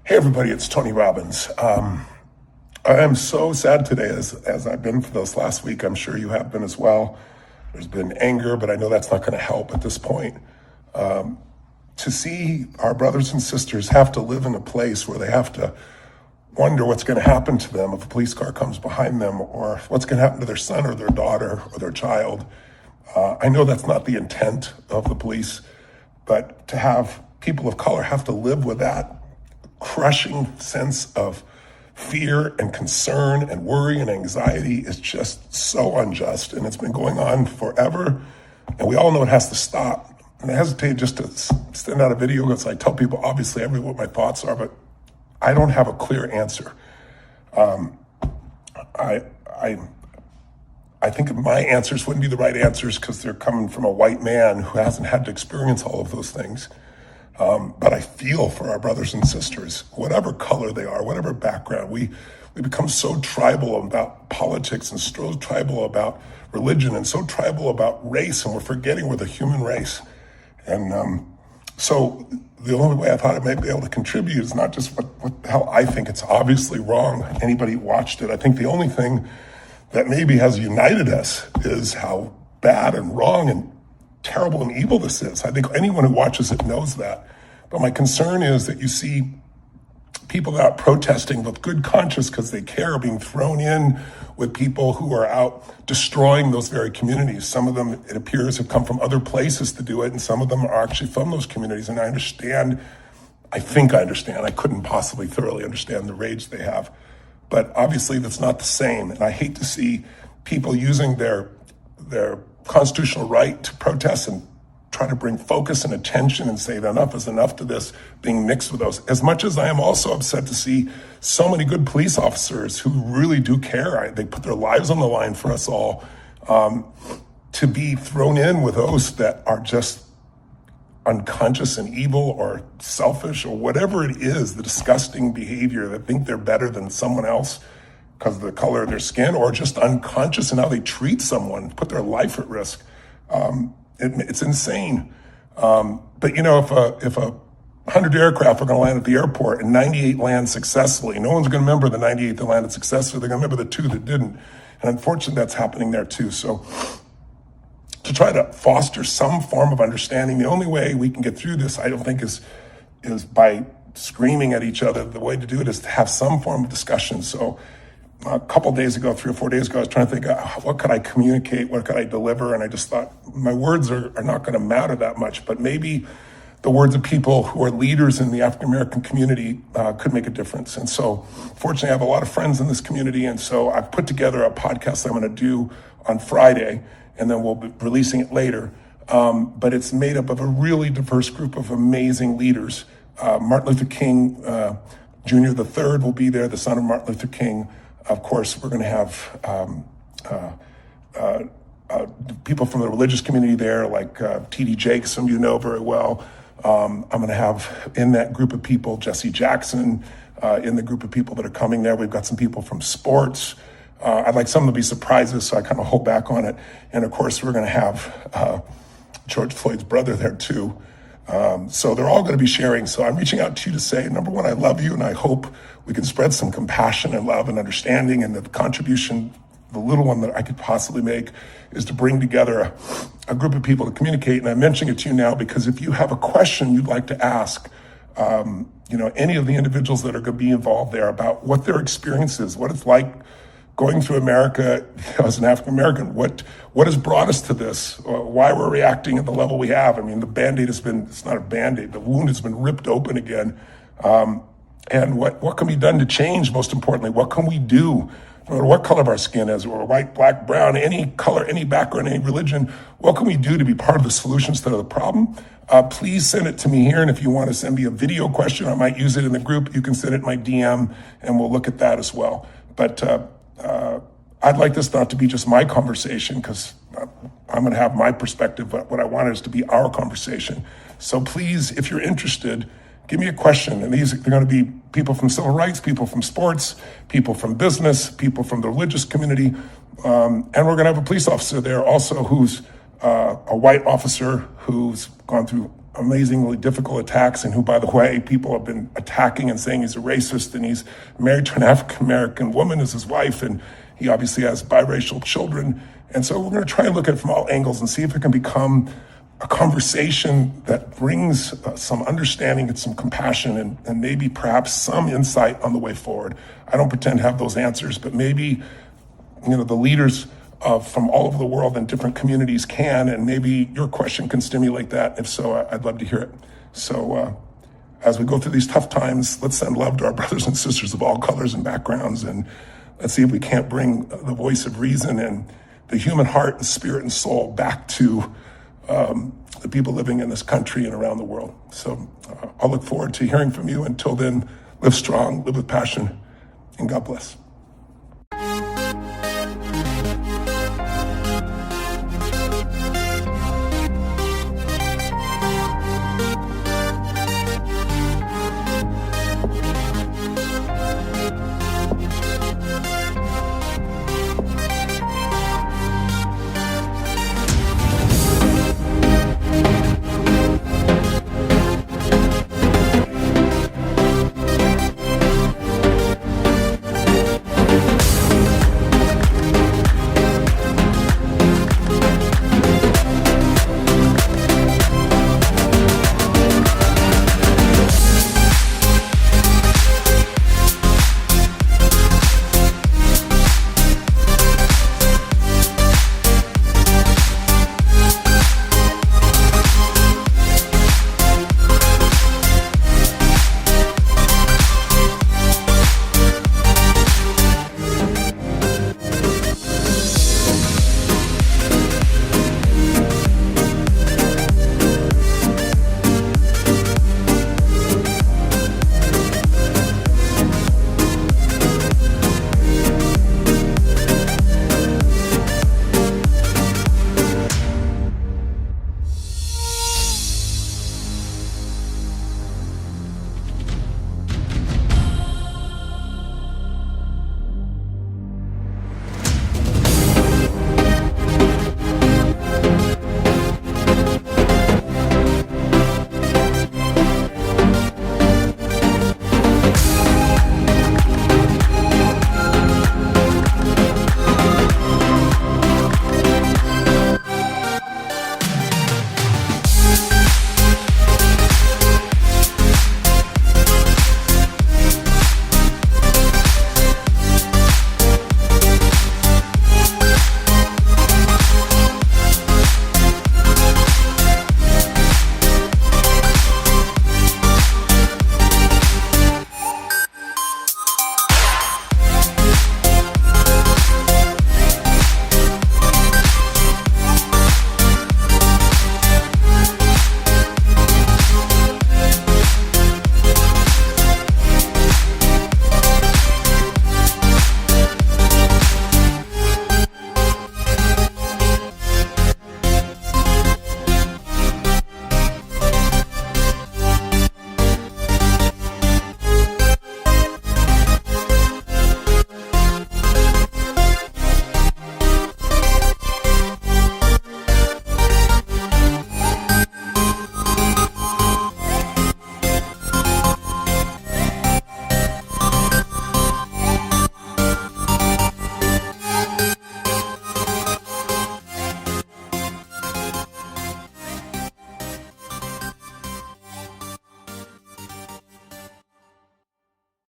Hey everybody, it's Tony Robbins. I am so sad today as I've been for this last week. I'm sure you have been as well. There's been anger, but I know that's not going to help at this point. To see our brothers and sisters have to live in a place where they have to wonder what's going to happen to them if a police car comes behind them, or what's going to happen to their son or their daughter or their child. I know that's not the intent of the police, but to have people of color have to live with that crushing sense of fear and concern and worry and anxiety is just so unjust, and it's been going on forever, and we all know it has to stop. And I hesitate just to send out a video because I tell people obviously what my thoughts are, but I don't have a clear answer. I think my answers wouldn't be the right answers because they're coming from a white man who hasn't had to experience all of those things. But I feel for our brothers and sisters, whatever color they are, whatever background. We become so tribal about politics and so tribal about religion and so tribal about race, and we're forgetting we're the human race. And so the only way I thought I might be able to contribute is not just what the hell I think. It's obviously wrong. Anybody who watched it, I think the only thing that maybe has united us is how bad and wrong and terrible and evil this is. I think anyone who watches it knows that. But my concern is that you see people out protesting with good conscience because they care, being thrown in with people who are out destroying those very communities. Some of them, it appears, have come from other places to do it, and some of them are actually from those communities. And I think I understand. I couldn't possibly thoroughly understand the rage they have. But obviously that's not the same. And I hate to see people using their constitutional right to protest and try to bring focus and attention and say that enough is enough to this being mixed with those. As much as I am also upset to see so many good police officers who really do care, they put their lives on the line for us all, to be thrown in with those that are just unconscious and evil or selfish or whatever it is, the disgusting behavior that think they're better than someone else because of the color of their skin, or just unconscious in how they treat someone, put their life at risk. It's insane. But you know, if 100 aircraft are going to land at the airport and 98 land successfully, no one's going to remember the 98 that landed successfully. They're going to remember the 2 that didn't. And unfortunately, that's happening there too. So to try to foster some form of understanding, the only way we can get through this, I don't think, is by screaming at each other. The way to do it is to have some form of discussion. So a couple days ago, 3 or 4 days ago, I was trying to think, what could I communicate? What could I deliver? And I just thought my words are not going to matter that much, but maybe the words of people who are leaders in the African-American community could make a difference. And so fortunately, I have a lot of friends in this community. And so I've put together a podcast I'm going to do on Friday, and then we'll be releasing it later. But it's made up of a really diverse group of amazing leaders. Martin Luther King Jr. III will be there, the son of Martin Luther King. Of course, we're going to have people from the religious community there, like T.D. Jakes, some of you know very well. I'm going to have in that group of people Jesse Jackson, in the group of people that are coming there. We've got some people from sports. I'd like some to be surprises, so I kind of hold back on it. And of course, we're going to have George Floyd's brother there too. So they're all going to be sharing. So I'm reaching out to you to say, number one, I love you, and I hope we can spread some compassion and love and understanding. And the contribution, the little one that I could possibly make, is to bring together a group of people to communicate. And I'm mentioning it to you now because if you have a question you'd like to ask, any of the individuals that are going to be involved there about what their experience is, what it's like going through America as an African American, what has brought us to this, why we're reacting at the level we have. I mean, the Band-Aid it's not a Band-Aid, the wound has been ripped open again. And what can be done to change, most importantly? What can we do? No matter what color of our skin is, or white, black, brown, any color, any background, any religion, what can we do to be part of the solution instead of the problem? Please send it to me here. And if you want to send me a video question, I might use it in the group. You can send it in my DM and we'll look at that as well. But I'd like this not to be just my conversation because I'm going to have my perspective, but what I want is to be our conversation. So please, if you're interested, give me a question. And these are going to be people from civil rights, people from sports, people from business, people from the religious community. And we're going to have a police officer there also who's a white officer who's gone through amazingly difficult attacks, and who, by the way, people have been attacking and saying he's a racist, and he's married to an African-American woman as his wife, and he obviously has biracial children. And so we're going to try and look at it from all angles and see if it can become a conversation that brings some understanding and some compassion and maybe perhaps some insight on the way forward. I don't pretend to have those answers, but maybe, the leaders from all over the world and different communities can, and maybe your question can stimulate that. If so, I'd love to hear it. So as we go through these tough times, let's send love to our brothers and sisters of all colors and backgrounds, and let's see if we can't bring the voice of reason and the human heart and spirit and soul back to the people living in this country and around the world. So I'll look forward to hearing from you. Until then, live strong, live with passion, and God bless.